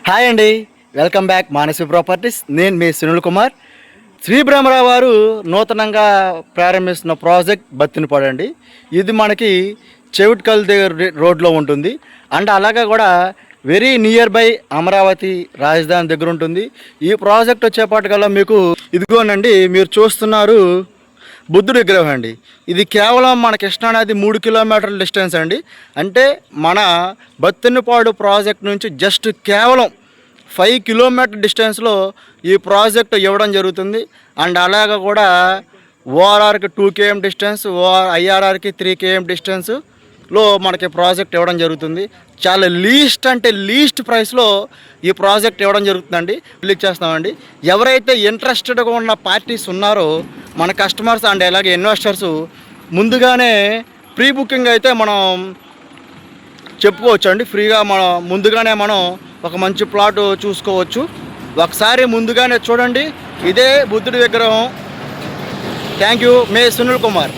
Hi అండి, welcome back Manasi properties. నేను మీ సునీల్ కుమార్. శ్రీ బ్రహ్మరావు వారు నూతనంగా ప్రారంభిస్తున్న ప్రాజెక్ట్ బత్తినపాడు అండి. ఇది మనకి చెవిట్కల్ దగ్గర రోడ్లో ఉంటుంది. అండ్ అలాగే కూడా వెరీ నియర్ బై అమరావతి రాజధాని దగ్గర ఉంటుంది. ఈ ప్రాజెక్ట్ వచ్చేపాటికల్లా మీకు ఇదిగోనండి, మీరు చూస్తున్నారు బుద్ధుడి విగ్రహం అండి. ఇది కేవలం మన కృష్ణానది 3 కిలోమీటర్ల డిస్టెన్స్ అండి. అంటే మన బత్తినపాడు ప్రాజెక్ట్ నుంచి జస్ట్ కేవలం 5 కిలోమీటర్ డిస్టెన్స్లో ఈ ప్రాజెక్ట్ ఇవ్వడం జరుగుతుంది. అండ్ అలాగ కూడా ఓఆర్ఆర్కి 2 km డిస్టెన్స్, ఐఆర్ఆర్కి 3 km డిస్టెన్స్లో మనకి ప్రాజెక్ట్ ఇవ్వడం జరుగుతుంది. చాలా లీస్ట్ ప్రైస్లో ఈ ప్రాజెక్ట్ ఇవ్వడం జరుగుతుందండి. రిలీజ్ చేస్తామండి. ఎవరైతే ఇంట్రెస్టెడ్గా ఉన్న పార్టీస్ ఉన్నారో మన కస్టమర్స్ అండ్ అలాగే ఇన్వెస్టర్స్ ముందుగానే ప్రీ బుకింగ్ అయితే మనం చెప్పుకోవచ్చు అండి. ఫ్రీగా ముందుగానే మనం ఒక మంచి ప్లాట్ చూసుకోవచ్చు. ఒకసారి ముందుగానే చూడండి. ఇదే బుద్ధుడి విగ్రహం. Thank you. May Sunil Kumar.